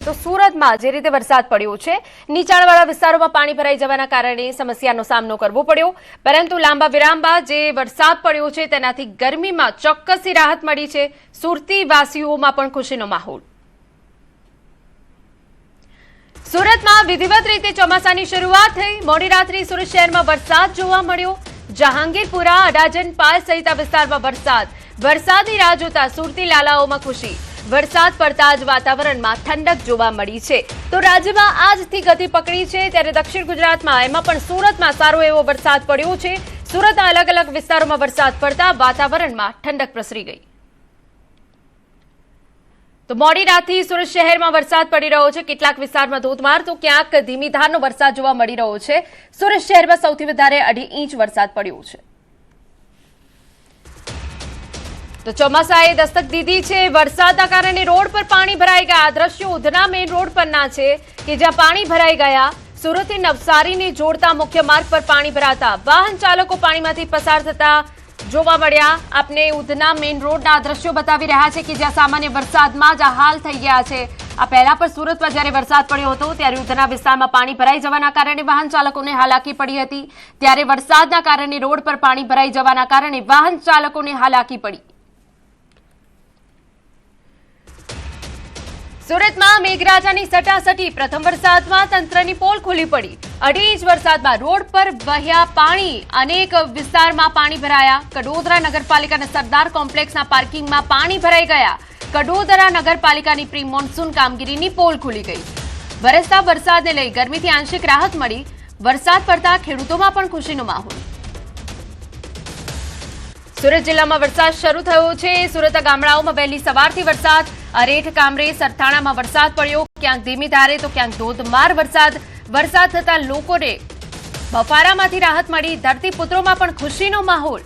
તો સુરતમાં જે રીતે વરસાદ પડ્યો છે, નીચાણવાળા વિસ્તારોમાં પાણી ભરાઈ જવાના કારણે સમસ્યાનો સામનો કરવો પડ્યો, પરંતુ લાંબા વિરામ બાદ જે વરસાદ પડ્યો છે તેનાથી ગરમીમાં ચોક્કસી રાહત મળી છે. સુરતી વાસીઓમાં પણ ખુશીનો માહોલ. સુરતમાં વિધિવત રીતે ચોમાસાની શરૂઆત થઈ. મોડી રાત્રે સુરત શહેરમાં વરસાદ જોવા મળ્યો. જહાંગીરપુરા, અડાજણ, પાલ સહિત વિસ્તારમાં વરસાદની રાહ જોતા સુરતી લાલાઓમાં ખુશી. વરસાદ પડતા જ વાતાવરણમાં ઠંડક જોવા મળી છે. તો રાજ્યમાં આજથી ગતિ પકડી છે, ત્યારે દક્ષિણ ગુજરાતમાં એમાં પણ સુરતમાં સારો એવો વરસાદ પડ્યો છે. સુરતના અલગ અલગ વિસ્તારોમાં વરસાદ પડતા વાતાવરણમાં ઠંડક પ્રસરી ગઈ. તો મોડી રાતથી સુરત શહેરમાં વરસાદ પડી રહ્યો છે. કેટલાક વિસ્તારમાં ધોધમાર તો ક્યાંક ધીમી ધારનો વરસાદ જોવા મળી રહ્યો છે. સુરત શહેરમાં સૌથી વધારે 2.5 ઇંચ વરસાદ પડ્યો છે. તો ચોમાસાએ દસ્તક દીધી છે. વરસાદના કારણે રોડ પર પાણી ભરાઈ ગયા. દ્રશ્યો ઉધના મેઇન રોડ પરના છે કે જ્યાં પાણી ભરાઈ ગયા. સુરતથી નવસારીને જોડતા મુખ્ય માર્ગ પર પાણી ભરાતા વાહન ચાલકો પાણીમાંથી પસાર થતા જોવા મળ્યા. આપને ઉધના મેઇન રોડના દ્રશ્યો બતાવી રહ્યા છે કે જ્યાં સામાન્ય વરસાદમાં જ હાલ થઈ ગયા છે. આ પહેલા પણ સુરતમાં જ્યારે વરસાદ પડ્યો હતો ત્યારે ઉધના વિસ્તારમાં પાણી ભરાઈ જવાના કારણે વાહન ચાલકોને હાલાકી પડી હતી. ત્યારે વરસાદના કારણે રોડ પર પાણી ભરાઈ જવાના કારણે વાહન ચાલકોને હાલાકી પડી. સુરતમાં મેઘરાજાની સટાસટી. પ્રથમ વરસાદમાં તંત્રની પોલ ખુલ્લી પડી. 2.5 ઇંચ વરસાદમાં રોડ પર વહ્યા પાણી. અનેક વિસ્તારમાં પાણી ભરાયા. કડોદરા નગરપાલિકાના સરદાર કોમ્પ્લેક્સના પાર્કિંગમાં પાણી ભરાઈ ગયા. કડોદરા નગરપાલિકાની પ્રી મોન્સૂન કામગીરીની પોલ ખુલી ગઈ. વરસતા વરસાદને લઈ ગરમીથી આંશિક રાહત મળી. વરસાદ પડતા ખેડૂતોમાં પણ ખુશીનો માહોલ. સુરત જિલ્લામાં વરસાદ શરૂ થયો છે. સુરતના ગામડાઓમાં વહેલી સવારથી વરસાદ. અરેઠ, કામરેજ, સરથાણામાં વરસાદ પડ્યો. ક્યાંક ધીમી ધારે તો ક્યાંક ધોધમાર વરસાદ થતા લોકોને બફારામાંથી રાહત મળી. ધરતીપુત્રોમાં પણ ખુશીનો માહોલ.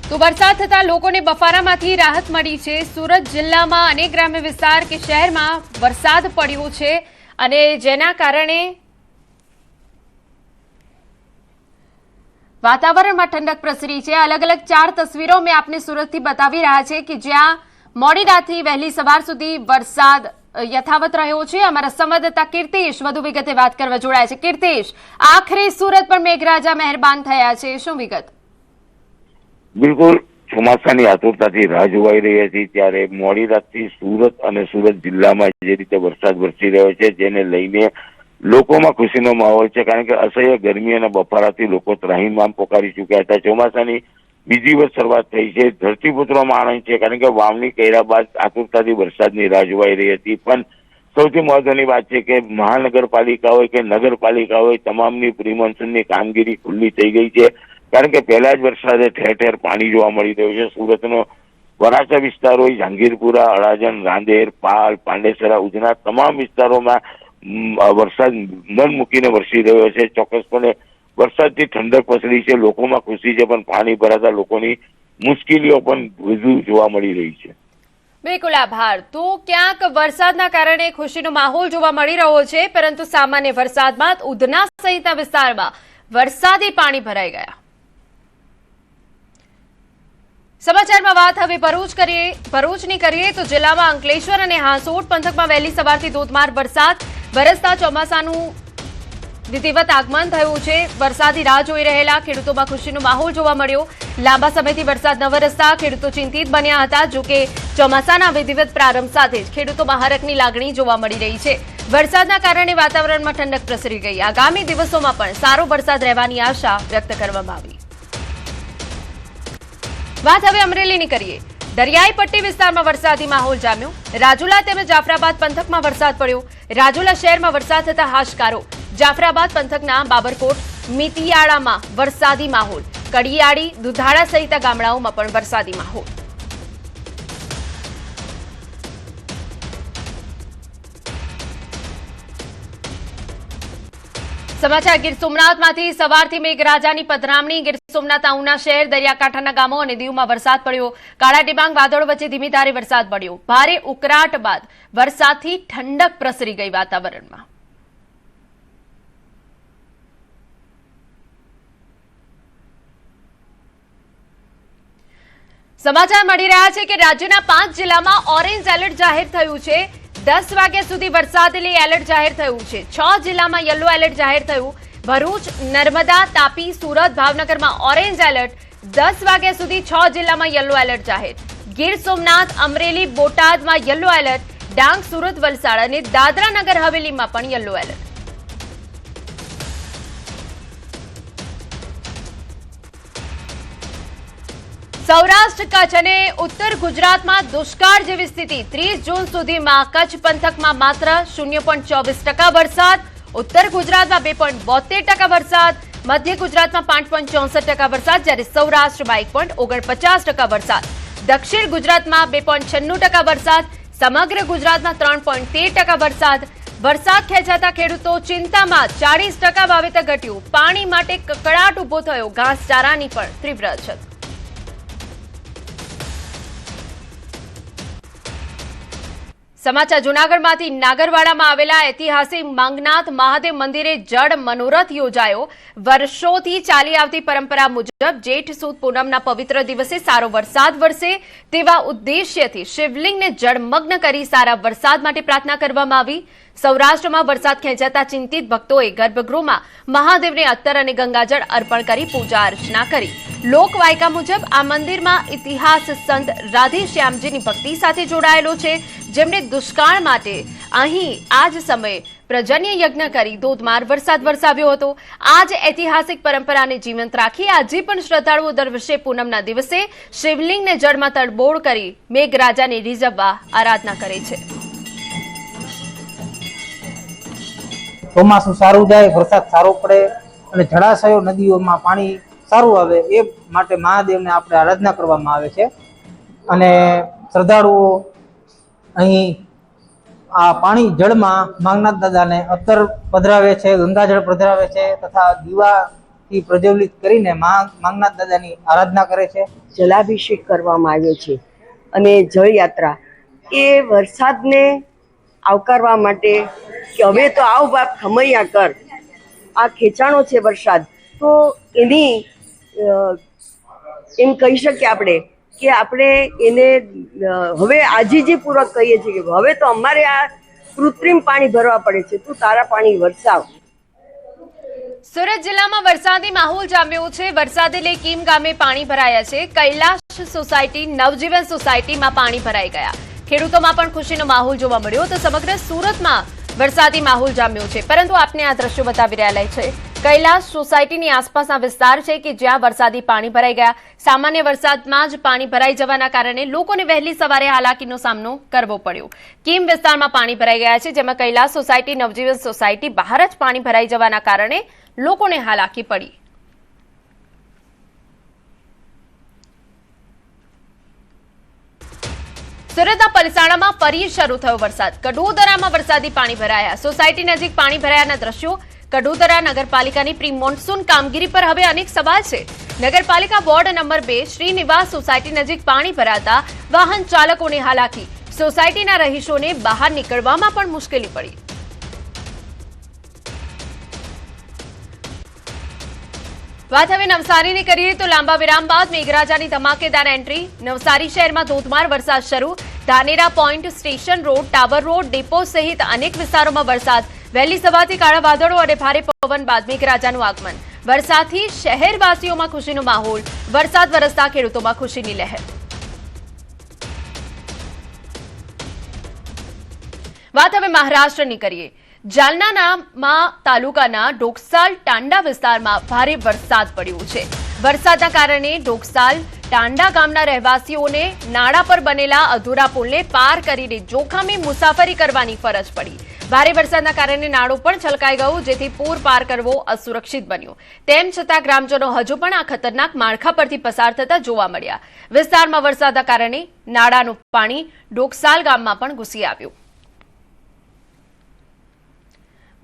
તો વરસાદ થતા લોકોને બફારામાંથી રાહત મળી છે. સુરત જિલ્લામાં અનેક ગ્રામ્ય વિસ્તાર કે શહેરમાં વરસાદ પડ્યો છે અને જેના કારણે વાતાવરણમાં ઠંડક પ્રસરી છે. અલગ અલગ 4 તસવીરો મેં આપને સુરતથી બતાવી રહ્યા છે કે જ્યાં મોડી રાતથી વહેલી સવાર સુધી વરસાદ યથાવત રહ્યો છે. અમારા સંવાદદાતા કીર્તિશ વધુ વિગતે વાત કરવા જોડાયા છે. કીર્તિશ, આખરે સુરત પર મેઘરાજા મહેરબાન થયા છે, શું વિગત? બિલકુલ, ચોમાસાની આતુરતાથી રાહ જોવાઈ રહી હતી ત્યારે મોડી રાતથી સુરત અને સુરત જિલ્લામાં જે રીતે વરસાદ વરસી રહ્યો છે જેને લઈને લોકોમાં ખુશીનો માહોલ છે. કારણ કે અસહ્ય ગરમી અને બફારાથી લોકો ત્રાહિમામ પોકારી ચૂક્યા હતા. ચોમાસાની બીજી વખત શરૂઆત થઈ છે. ધરતીપુત્રોમાં આનંદ છે કારણ કે વાવણી કર્યા બાદ આતુરતાથી વરસાદની રાહ જોવાઈ રહી હતી. પણ સૌથી મહત્વની વાત છે કે મહાનગરપાલિકા હોય કે નગરપાલિકા હોય, તમામની પ્રી મોન્સૂનની કામગીરી ખુલ્લી થઈ ગઈ છે. કારણ કે પહેલા જ વરસાદે ઠેર ઠેર પાણી જોવા મળી રહ્યું છે. સુરતનો વરાછા વિસ્તાર હોય, જહાંગીરપુરા, અડાજણ, રાંદેર, પાલ, પાંડેસરા, ઉધના તમામ વિસ્તારોમાં વરસાદ મન મૂકીને વરસી રહ્યો છે. ચોક્કસપણે વરસાદથી ઠંડક પસરી છે. લોકોમાં ખુશી છે, પણ પાણી ભરાતા લોકોની મુશ્કેલીઓ પણ વધુ જોવા મળી રહી છે. બિલકુલ, આભાર. તો ક્યાંક વરસાદના કારણે ખુશીનો માહોલ જોવા મળી રહ્યો છે, પરંતુ સામાન્ય વરસાદમાં ઉધના સહિતના વિસ્તારમાં વરસાદી પાણી ભરાઈ ગયા. સમાચારમાં વાત હવે ભરૂચની કરીએ તો જિલ્લામાં અંકલેશ્વર અને હાંસોટ પંથકમાં વહેલી સવારથી ધોધમાર વરસાદ વરસતા ચોમાસાનું વિધિવત આગમન થયું છે. વરસાદની રાહ જોઈ રહેલા ખેડૂતોમાં ખુશીનો માહોલ જોવા મળ્યો. લાંબા સમયથી વરસાદ ન વરસતા ખેડૂતો ચિંતિત બન્યા હતા. જોકે ચોમાસાના વિધિવત પ્રારંભ સાથે જ ખેડૂતોમાં હરખની લાગણી જોવા મળી રહી છે. વરસાદના કારણે વાતાવરણમાં ઠંડક પ્રસરી ગઈ. આગામી દિવસોમાં પણ સારો વરસાદ રહેવાની આશા વ્યક્ત કરવામાં આવી. વાત હવે અમરેલીની કરીએ. દરિયાઈ પટ્ટી વિસ્તારમાં વરસાદી માહોલ જામ્યો. રાજુલા તેમજ જાફરાબાદ પંથકમાં વરસાદ પડ્યો. રાજુલા શહેરમાં વરસાદ થતા હાશકારો. જાફરાબાદ પંથકના બાબરકોટ, મિતિયાળામાં વરસાદી માહોલ. કડિયાળી, દુધાળા સહિત ગામડાઓમાં પણ વરસાદી માહોલ. સમાચાર ગીર સોમનાથમાંથી. સવારથી મેઘરાજાની પધરામણી. ગીર સોમનાથ, ઉના શહેર, દરિયાકાંઠાના ગામો અને દીવમાં વરસાદ પડ્યો. કાળા ડિબાંગ વાદળો વચ્ચે ધીમી ધારે વરસાદ પડ્યો. ભારે ઉકળાટ બાદ વરસાદથી ઠંડક પ્રસરી ગઈ વાતાવરણમાં. સમાચાર મળી રહ્યા છે કે રાજ્યના 5 જિલ્લામાં ઓરેન્જ એલર્ટ જાહેર થયું છે. 10 વાગ્યા સુધી વરસાદી એલર્ટ જાહેર થયું છે. 6 જિલ્લામાં યલો એલર્ટ જાહેર થયું. ભરૂચ, નર્મદા, તાપી, સુરત, ભાવનગરમાં ઓરેન્જ એલર્ટ. 10 વાગ્યા સુધી 6 જિલ્લામાં યલો એલર્ટ જાહેર. ગીર સોમનાથ, અમરેલી, બોટાદમાં યલો એલર્ટ. ડાંગ, સુરત, વલસાડ અને દાદરા નગર હવેલીમાં પણ યલો એલર્ટ. સૌરાષ્ટ્ર, કચ્છ અને ઉત્તર ગુજરાતમાં દુષ્કાળ જેવી સ્થિતિ. 30 જૂન સુધીમાં કચ્છ પંથકમાં માત્ર 0.24% વરસાદ. ઉત્તર ગુજરાતમાં 2.72% વરસાદ. મધ્ય ગુજરાતમાં 5.64% વરસાદ, જ્યારે સૌરાષ્ટ્રમાં 1.49% વરસાદ. દક્ષિણ ગુજરાતમાં 2.96% વરસાદ. સમગ્ર ગુજરાતમાં 3.13% વરસાદ. વરસાદ ખેંચાતા ખેડૂતો ચિંતામાં. 40% વાવેતર ઘટ્યું. પાણી માટે કકળાટ ઉભો થયો. ઘાસચારાની પણ તીવ્ર અછત. સમાચાર જૂનાગઢમાંથી નાગરવાડામાં આવેલા ઐતિહાસિક માંગનાથ મહાદેવ મંદિરે જળ મનોરથ યોજાયો. વર્ષોથી ચાલી આવતી પરંપરા મુજબ જેઠ સુદ પૂનમના પવિત્ર દિવસે સારો વરસાદ વરસે તેવા ઉદ્દેશ્યથી શિવલિંગને જળમગ્ન કરી સારા વરસાદ માટે પ્રાર્થના કરવામાં આવી. સૌરાષ્ટ્રમાં વરસાદ ખેંચાતા ચિંતિત ભક્તોએ ગર્ભગૃહમાં મહાદેવને અત્તર અને ગંગાજળ અર્પણ કરી પૂજા અર્ચના કરી. લોકવાયકા મુજબ આ મંદિરમાં ઇતિહાસ સંત રાધેશ્યામજીની ભક્તિ સાથે જોડાયેલો છે, જેમણે દુષ્કાળ માટે અહીં આ જ સમયે પ્રજન્ય યજ્ઞ કરી ધોધમાર વરસાદ વરસાવ્યો હતો. આ જ ઐતિહાસિક પરંપરાને જીવંત રાખી આજે પણ શ્રદ્ધાળુઓ દર વર્ષે પૂનમના દિવસે શિવલિંગને જળમાં તડબોળ કરી મેઘરાજાને રીઝવવા આરાધના કરે છે. ચોમાસું સારું જાય, વરસાદ સારો પડે અને જળાશયો, નદીઓમાં પાણી સારું આવે એ માટે મહાદેવને આપણે આરાધના કરવામાં આવે છે. અને શ્રદ્ધાળુઓ અહીં આ પાણી જળમાં માંગનાથ દાદાને અત્તર પધરાવે છે, ગંગાજળ પધરાવે છે તથા દીવાથી પ્રજ્વલિત કરીને માંગનાથ દાદાની આરાધના કરે છે. જલાભિષેક કરવામાં આવ્યો છે અને જળયાત્રા એ વરસાદને આવકારવા માટે કે હવે તો આવ બાપ ખમૈયા કર, આ ખેંચાણો છે વરસાદ, તો એની એમ કહી શકીએ આપણે કે આપણે એને હવે આજીજીપૂર્વક કહીએ છીએ કે હવે તો અમારે આ કૃત્રિમ પાણી ભરવા પડે છે, તું તારા પાણી વરસાવ. સુરત જિલ્લામાં વરસાદી માહોલ જામ્યો છે. વરસાદે લઈ કીમ ગામે પાણી ભરાયા છે. કૈલાશ સોસાયટી, નવજીવન સોસાયટીમાં પાણી ભરાઈ ગયા. ખેડૂતોમાં પણ ખુશીનો માહોલ જોવા મળ્યો. તો સમગ્ર સુરતમાં વરસાદી માહોલ જામ્યો છે. પરંતુ આપને આ દ્રશ્યો બતાવી રહ્યા છે કૈલાશ સોસાયટીની આસપાસના વિસ્તાર છે કે જ્યાં વરસાદી પાણી ભરાઈ ગયા. સામાન્ય વરસાદમાં જ પાણી ભરાઈ જવાના કારણે લોકોને વહેલી સવારે હાલાકીનો સામનો કરવો પડ્યો. કીમ વિસ્તારમાં પાણી ભરાઈ ગયા છે, જેમાં કૈલાશ સોસાયટી, નવજીવન સોસાયટી બહાર જ પાણી ભરાઈ જવાના કારણે લોકોને હાલાકી પડી. સુરતના પલસાણામાં ફરી શરૂ થયો વરસાદ. કડોદરામાં વરસાદી પાણી ભરાયા. સોસાયટી નજીક પાણી ભરાયાના દ્રશ્યો. કડોદરા નગરપાલિકાની પ્રી મોન્સૂન કામગીરી પર હવે અનેક સવાલ છે. નગરપાલિકા વોર્ડ નંબર 2 શ્રીનિવાસ સોસાયટી નજીક પાણી ભરાતા વાહન ચાલકોને હાલાકી. સોસાયટીના રહીશોને બહાર નીકળવામાં પણ મુશ્કેલી પડી. વાત હવે નવસારીની કરીએ તો લાંબા વિરામ બાદ મેઘરાજાની ધમાકેદાર એન્ટ્રી. નવસારી શહેરમાં ધોધમાર વરસાદ શરૂ. Dhanera point, station road, tower road, depot સહિત અનેક વિસ્તારોમાં વરસાદ. વહેલી સવારથી કાળા વાદળો અને ભારે પવન બાદ મેઘરાજાનું આગમન. વરસાદથી શહેરવાસીઓમાં ખુશીનો માહોલ. વરસાદ વરસતા ખેડૂતોમાં ખુશીની લહેર. વાત હવે મહારાષ્ટ્રની કરીએ. જાલના તાલુકાના ડોકસાલ ટાંડા વિસ્તારમાં ભારે વરસાદ પડ્યો છે. વરસાદના કારણે ડોકસાલ ટાંડા ગામના રહેવાસીઓને નાળા પર બનેલા અધૂરા પુલને પાર કરીને જોખમી મુસાફરી કરવાની ફરજ પડી. ભારે વરસાદના કારણે નાળું પણ છલકાઈ ગયું, જેથી પૂર પાર કરવો અસુરક્ષિત બન્યો. તેમ છતાં ગ્રામજનો હજુ પણ આ ખતરનાક માળખા પરથી પસાર થતા જોવા મળ્યા. વિસ્તારમાં વરસાદના કારણે નાળાનું પાણી ડોકસાલ ગામમાં પણ ઘૂસી આવ્યું.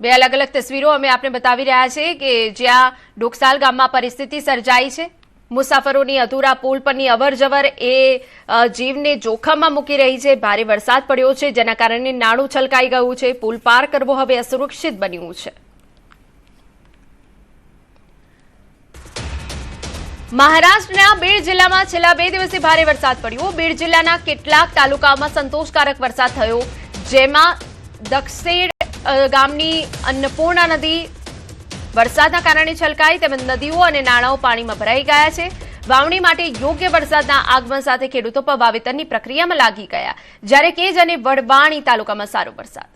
બે અલગ અલગ તસવીરો અમે આપને બતાવી રહ્યા છે કે જ્યાં ડોકસાલ ગામમાં પરિસ્થિતિ સર્જાઈ છે. મુસાફરોની અધૂરા પુલ પરની અવરજવર એ જીવને જોખમમાં મૂકી રહી છે. ભારે વરસાદ પડ્યો છે, જેના કારણે નાળું છલકાઈ ગયું છે. પુલ પાર કરવો હવે અસુરક્ષિત બન્યું છે. મહારાષ્ટ્રના બીડ જિલ્લામાં છેલ્લા 2 દિવસથી ભારે વરસાદ પડ્યો. બીડ જિલ્લાના કેટલાક તાલુકાઓમાં સંતોષકારક વરસાદ થયો, જેમાં દક્ષેડ ગામની અન્નપૂર્ણા નદી વરસાદના કારણે છલકાઈ, તેમજ નદીઓ અને નાળાઓ પાણીમાં ભરાઈ ગયા છે. વાવણી માટે યોગ્ય વરસાદના આગમન સાથે ખેડૂતો પણ વાવેતરની પ્રક્રિયામાં લાગી ગયા, જ્યારે કેજ અને વડવાણી તાલુકામાં સારો વરસાદ.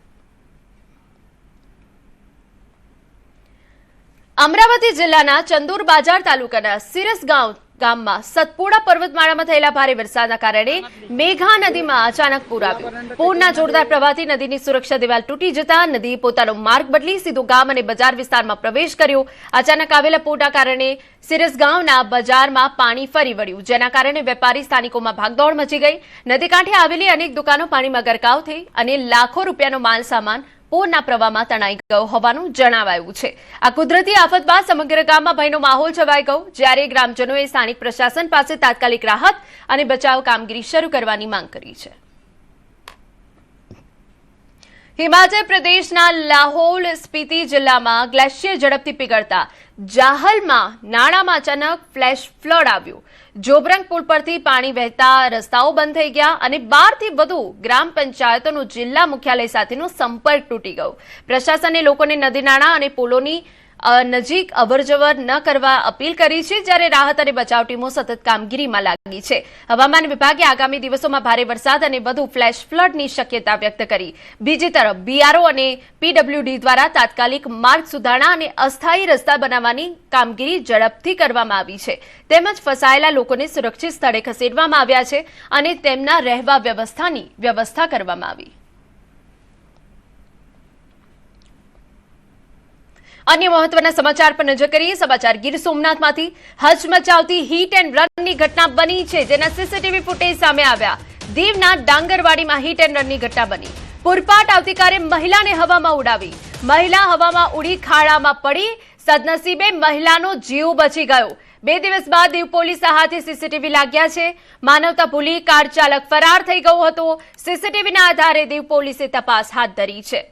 અમરાવતી જિલ્લાના ચંદુર બાજાર તાલુકાના સિરસ ગામમાં સતપુડા પર્વતમાળામાં થયેલા ભારે વરસાદના કારણે મેઘા નદીમાં અચાનક પૂર આવ્યું. પૂરના જોરદાર પ્રવાહથી નદીની સુરક્ષા દિવાલ તૂટી જતા નદી પોતાનો માર્ગ બદલી સીધો ગામ અને બજાર વિસ્તારમાં પ્રવેશ કર્યો. અચાનક આવેલા પૂરના કારણે સિરસ ગામના બજારમાં પાણી ફરી વળ્યું, જેના કારણે વેપારી સ્થાનિકોમાં ભાગદોડ મચી ગઈ. નદી કાંઠે આવેલી અનેક દુકાનો પાણીમાં ગરકાવ થઈ અને લાખો રૂપિયાનો માલ સામાન પૂરના પ્રવાહમાં તણાઈ ગયો હોવાનું જણાવાયું છે. આ કુદરતી આફત બાદ સમગ્ર ગામમાં ભયનો માહોલ છવાઈ ગયો, જ્યારે ગ્રામજનોએ સ્થાનિક પ્રશાસન પાસે તાત્કાલિક રાહત અને બચાવ કામગીરી શરૂ કરવાની માંગ કરી છે. હિમાચલ પ્રદેશના લાહોલ સ્પીતિ જિલ્લામાં ગ્લેશિયર ઝડપથી પીગળતા જાહલમાં નાળામાં અચાનક ફ્લેશ ફ્લડ આવ્યું. જોબરંગ પુલ પરથી પાણી વહેતા રસ્તાઓ બંધ થઈ ગયા અને 12 થી વધુ ગ્રામ પંચાયતોનો જિલ્લા મુખ્યાલય સાથેનો સંપર્ક તૂટી ગયો. પ્રશાસને લોકોને નદી નાળા અને પુલોની નજીક અવરજવર ન કરવા અપીલ કરી છે, જ્યારે રાહત અને બચાવ ટીમો સતત કામગીરીમાં લાગી છે. હવામાન વિભાગે આગામી દિવસોમાં ભારે વરસાદ અને વધુ ફ્લેશ ફ્લડની શક્યતા વ્યક્ત કરી. બીજી તરફ BRO અને PWD દ્વારા તાત્કાલિક માર્ગ સુધારણા અને અસ્થાયી રસ્તા બનાવવાની કામગીરી ઝડપથી કરવામાં આવી છે, તેમજ ફસાયેલા લોકોને સુરક્ષિત સ્થળે ખસેડવામાં આવ્યા છે અને તેમના રહેવા વ્યવસ્થાની વ્યવસ્થા કરવામાં આવી. અન્ય મહત્વના સમાચાર પર નજર કરીએ. સમાચાર ગીર સોમનાથમાંથી હચમચાવતી હિટ એન્ડ રનની ઘટના બની છે, જેના CCTV ફૂટેજ સામે આવ્યા. દીવના ડાંગરવાડીમાં હિટ એન્ડ રનની ઘટના બની. પૂરપાટ આવતીકાલે મહિલાને હવામાં ઉડાવી. મહિલા હવામાં ઉડી ખાડામાં પડી. સદનસીબે મહિલાનો જીવ બચી ગયો. 2 દિવસ બાદ દીવ પોલીસ હાથે CCTV લાગ્યા છે. માનવતા ભૂલી કાર ચાલક ફરાર થઈ ગયો હતો. CCTVના આધારે દીવ પોલીસે તપાસ હાથ ધરી છે.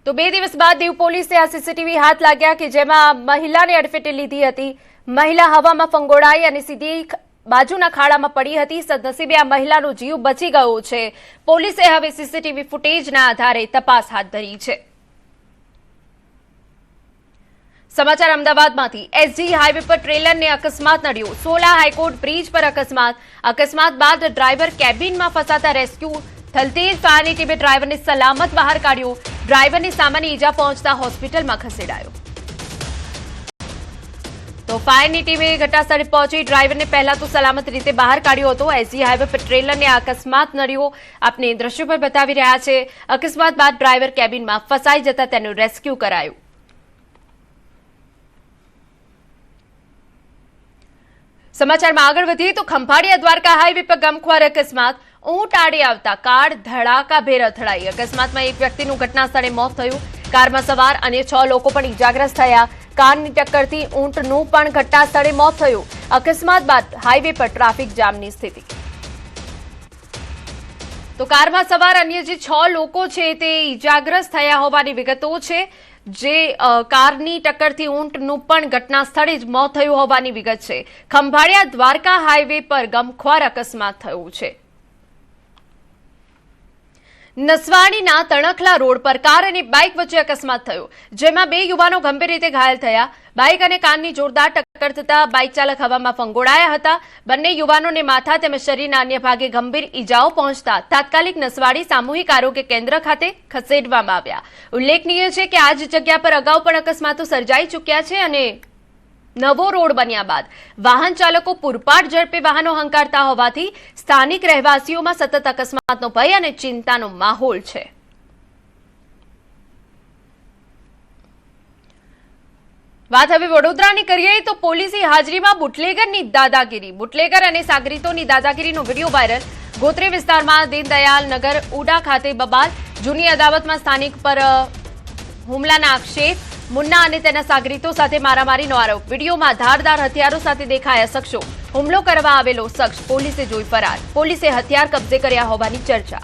તો 2 દિવસ બાદ દીવ પોલીસે આ CCTV હાથ લાગ્યા કે જેમાં મહિલાને અડફેટે લીધી હતી. મહિલા હવામાં ફંગોળાઈ અને સીધી બાજુના ખાડામાં પડી હતી. સદનસીબે આ મહિલાનો જીવ બચી ગયો છે. પોલીસે હવે CCTV ફૂટેજના આધારે તપાસ હાથ ધરી છે. સમાચાર અમદાવાદમાંથી. SG હાઈવે પર ટ્રેલરને અકસ્માત નડ્યો. સોલા હાઈકોર્ટ બ્રિજ પર અકસ્માત બાદ ડ્રાઈવર કેબિનમાં ફસાતા રેસ્ક્યુ થલતેજ ફાયરની ટીમે ડ્રાઈવરને સલામત બહાર કાઢ્યો. ડ્રાઈવરને સામાન્ય ઈજા પહોંચતા હોસ્પિટલમાં ખસેડાયો. તો ફાયરની ટીમે ઘટનાસ્થળે પહોંચી ડ્રાઈવરને પહેલા તો સલામત રીતે બહાર કાઢ્યો હતો. SG હાઈવે પર ટ્રેલરને અકસ્માત નડ્યો. આપને દ્રશ્યો પર બતાવી રહ્યા છે. અકસ્માત બાદ ડ્રાઈવર કેબિનમાં ફસાઈ જતા તેનું રેસ્ક્યુ કરાયું. સમાચારમાં આગળ વધીએ તો ખંભાળિયા દ્વારકા હાઈવે પર ગમખ્વાર અકસ્માત. ઊંટ આડે આવતા કાર ધડાકાભેર અથડાઈ. અકસ્માતમાં એક વ્યક્તિનું ઘટના સ્થળે મોત થયું. કારમાં સવાર અન્ય 6 લોકો પણ ઈજાગ્રસ્ત થયા. કારની ટક્કરથી ઊંટનું પણ ઘટના સ્થળે મોત થયું. અકસ્માત બાદ હાઈવે પર ટ્રાફિક જામની સ્થિતિ. તો કારમાં સવાર અન્ય જે 6 લોકો છે તે ઈજાગ્રસ્ત થયા હોવાની વિગતો છે. જે કારની ટક્કરથી ઊંટનું પણ ઘટના સ્થળે જ મોત થયું હોવાની વિગત છે. ખંભાળિયા દ્વારકા હાઈવે પર ગમખ્વાર અકસ્માત થયો છે. નસવાડીના તણખલા રોડ પર કાર અને બાઇક વચ્ચે અકસ્માત થયો, જેમાં 2 યુવાનો ગંભીર રીતે ઘાયલ થયા. બાઇક અને કારની જોરદાર ટક્કર થતા બાઇક ચાલક હવામાં ફંગોળાયા હતા. બંને યુવાનોને માથા તેમજ શરીરના અન્ય ભાગે ગંભીર ઈજાઓ પહોંચતા તાત્કાલિક નસવાડી સામૂહિક આરોગ્ય કેન્દ્ર ખાતે ખસેડવામાં આવ્યા. ઉલ્લેખનીય છે કે આ જ જગ્યા પર અગાઉ પણ અકસ્માતો સર્જાઈ ચૂક્યા છે અને નવો રોડ બન્યા બાદ વાહન ચાલકો પૂરપાટ ઝડપે વાહનો હંકારતા હોવાથી સ્થાનિક રહેવાસીઓમાં સતત અકસ્માતનો ભય અને ચિંતાનો માહોલ છે. વાત હવે વડોદરાની કરીએ તો પોલીસની હાજરીમાં બુટલેગરની દાદાગીરી. બુટલેગર અને સાગરીતોની દાદાગીરીનો વિડીયો વાયરલ. ગોત્રી વિસ્તારમાં દીનદયાલ નગર ઉડા ખાતે બબાલ. જૂની અદાવતમાં સ્થાનિક પર હુમલાના આક્ષેપ. મુન્ના અને તેના સાગરીતો સાથે મારામારીનો આરોપ. વિડીયોમાં ધારદાર હથિયારો સાથે દેખાયા શખ્સો. હુમલો કરવા આવેલો શખ્સ પોલીસે જોઈ ફરાર. પોલીસે હથિયાર કબજે કર્યા હોવાની ચર્ચા.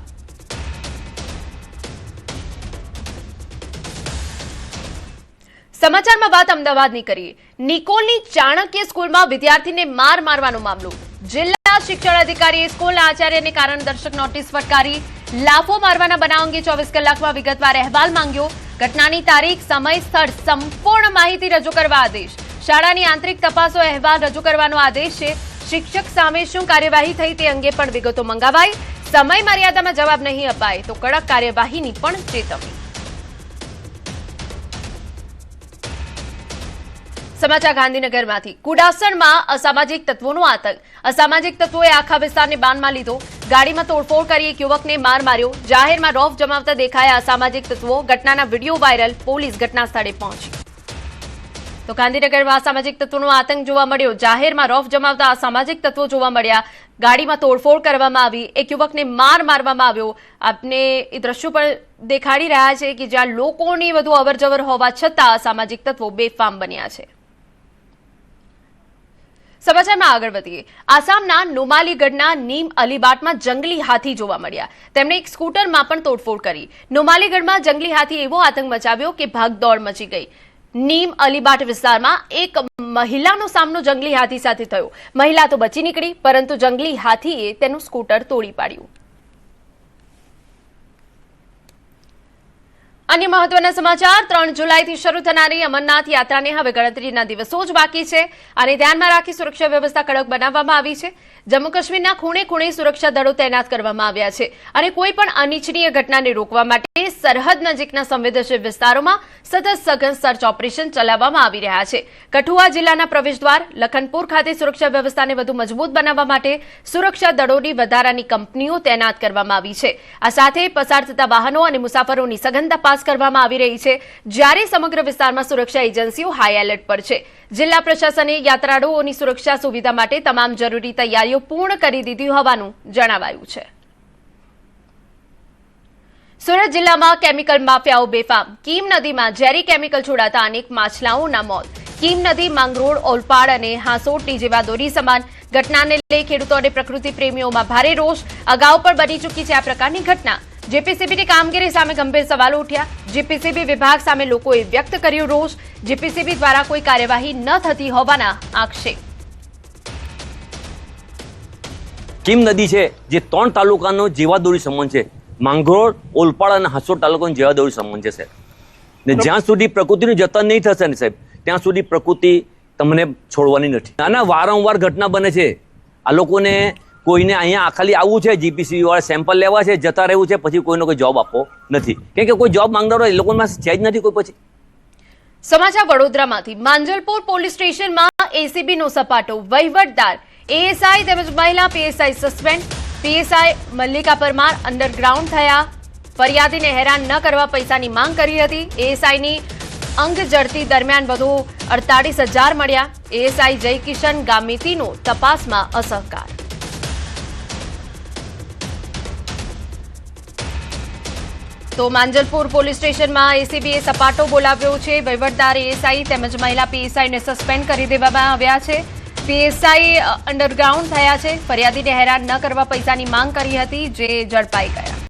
સમાચારમાં વાત અમદાવાદની કરીએ. નિકોલની ચાણક્ય સ્કૂલમાં વિદ્યાર્થીને માર મારવાનો મામલો. જિલ્લા શિક્ષણ અધિકારીએ સ્કૂલના આચાર્યને કારણદર્શક નોટિસ ફટકારી. લાફો મારવાના બનાવ અંગે 24 કલાકમાં વિગતવાર અહેવાલ માંગ્યો. ઘટનાની તારીખ, સમય, સ્થળ સંપૂર્ણ માહિતી રજૂ કરવા આદેશ. શાળાની આંતરિક તપાસો અહેવાલ રજૂ કરવાનો આદેશ છે. શિક્ષક સામે શું કાર્યવાહી થઈ તે અંગે પણ વિગતો મંગાવાઈ. સમય મર્યાદામાં જવાબ નહીં અપાય તો કડક કાર્યવાહીની પણ ચેતવણી. સમાચાર ગાંધીનગરમાંથી. કુડાસણમાં અસામાજિક તત્વોનો આતંક. અસામાજિક તત્વોએ આખા વિસ્તારને બાનમાં લીધો. ગાડીમાં તોડફોડ કરી એક યુવકને માર માર્યો. જાહેરમાં રોફ જમાવતા દેખાયા અસામાજિક તત્વો. ઘટનાના વિડીયો વાયરલ. પોલીસ ઘટના સ્થળે પહોંચી. તો ગાંધીનગરમાં અસામાજિક તત્વોનો આતંક જોવા મળ્યો. જાહેરમાં રોફ જમાવતા અસામાજિક તત્વો જોવા મળ્યા. ગાડીમાં તોડફોડ કરવામાં આવી. એક યુવકને માર મારવામાં આવ્યો. આપને એ દ્રશ્યો પણ દેખાડી રહ્યા છે કે જ્યાં લોકોની વધુ અવરજવર હોવા છતાં અસામાજિક તત્વો બેફામ બન્યા છે. સમાચારમાં આગળ વધીએ. આસામના નુમાલીગઢના નીમ અલીબાટમાં જંગલી હાથી જોવા મળ્યા. તેમણે એક સ્કૂટરમાં પણ તોડફોડ કરી. નુમાલીગઢમાં જંગલી હાથી એવો આતંક મચાવ્યો કે ભાગદોડ મચી ગઈ. નીમ અલીબાટ વિસ્તારમાં એક મહિલાનો સામનો જંગલી હાથી સાથે થયો. મહિલા તો બચી નીકળી, પરંતુ જંગલી હાથીએ તેનું સ્કૂટર તોડી પાડ્યું. અન્ય મહત્વના સમાચાર. 3 જુલાઈથી શરૂ થનારી અમરનાથ યાત્રાને હવે ગણતરીના દિવસો જ બાકી છે. આને ધ્યાનમાં રાખી સુરક્ષા વ્યવસ્થા કડક બનાવવામાં આવી છે. જમ્મુ કાશ્મીરના ખૂણે ખૂણે સુરક્ષા દળો તૈનાત કરવામાં આવ્યા છે અને કોઈ પણ અનિચ્છનીય ઘટનાને રોકવા માટે સરહદ નજીકના સંવેદનશીલ વિસ્તારોમાં સતત સઘન સર્ચ ઓપરેશન ચલાવવામાં આવી રહ્યા છે. કઠુઆ જિલ્લાના પ્રવેશદ્વાર લખનપુર ખાતે સુરક્ષા વ્યવસ્થાને વધુ મજબૂત બનાવવા માટે સુરક્ષા દળોની વધારાની કંપનીઓ તૈનાત કરવામાં આવી છે. આ સાથે પસાર થતા વાહનો અને મુસાફરોની સઘન તપાસ કરવામાં આવી રહી છે. જ્યારે સમગ્ર વિસ્તારમાં સુરક્ષા એજન્સીઓ હાઈ એલર્ટ પર છે. જિલ્લા પ્રશાસને યાત્રાળુઓની સુરક્ષા સુવિધા માટે તમામ જરૂરી તૈયારીઓ પૂર્ણ કરી દીધી હોવાનું જણાવાયું છે. સુરત જિલ્લામાં કેમિકલ માફિયાઓ બેફામ. કીમ નદીમાં ઝેરી કેમિકલ છોડાતા અનેક માછલાઓના મોત. કીમ નદી માંગરોળ, ઓલપાડ અને હાંસોટની જીવાદોરી સમાન. ઘટનાને લઈ ખેડૂતો અને પ્રકૃતિ પ્રેમીઓમાં ભારે રોષ. અગાઉ પણ બની ચૂકી છે આ પ્રકારની ઘટના. જેપીસીબીની કામગીરી સામે ગંભીર સવાલો ઉઠ્યા. જીપીસીબી વિભાગ સામે લોકોએ વ્યક્ત કર્યો રોષ. જીપીસીબી દ્વારા કોઈ કાર્યવાહી ન થતી હોવાના આક્ષેપ. કીમ નદી છે જે 3 તાલુકાનો જીવાદોરી સંબંધ છે. માંગરોળ, ઓલપાડ અને હાંસોટ તાલુકાનો જીવાદોરી સંબંધ છે સાહેબ. ને જ્યાં સુધી પ્રકૃતિનું જતન નહીં થશે ને સાહેબ, ત્યાં સુધી પ્રકૃતિ તમને છોડવાની નથી. આના વારંવાર ઘટના બને છે. આ લોકોને કોઈને અહીંયા ખાલી આવવું છે, જીપીસી વાળા સેમ્પલ લેવા છે, જતા રહેવું છે, પછી કોઈનો કોઈ જોબ આપવો નથી. કેમ કે કોઈ જોબ માંગનાર હોય એ લોકોમાં છે જ નથી કોઈ. પછી સમાચાર વડોદરામાંથી. માંજલપુર પોલીસ સ્ટેશનમાં એસીબીનો સપાટો. વહીવટદાર, એએસઆઈ તેમજ મહિલા PSI suspend. PSI Mallika Parmar underground થયા. ફરિયાદીને હેરાન ન કરવા પૈસાની માંગ કરી હતી. એએસઆઈની અંગ જડતી દરમિયાન વધુ 48,000 મળ્યા. એએસઆઈ જયકિશન ગામિતીનો તપાસમાં અસહકાર. તો માંજલપુર પોલીસ સ્ટેશનમાં એસીબીએ સપાટો બોલાવ્યો છે. વહીવટદાર, એએસઆઈ તેમજ મહિલા પીએસઆઈને સસ્પેન્ડ કરી દેવામાં આવ્યા છે. પીએસઆઈ અંડરગ્રાઉન્ડ થયા છે. ફરિયાદીને હેરાન ન કરવા પૈસાની માંગ કરી હતી, જે ઝડપાઈ ગયા.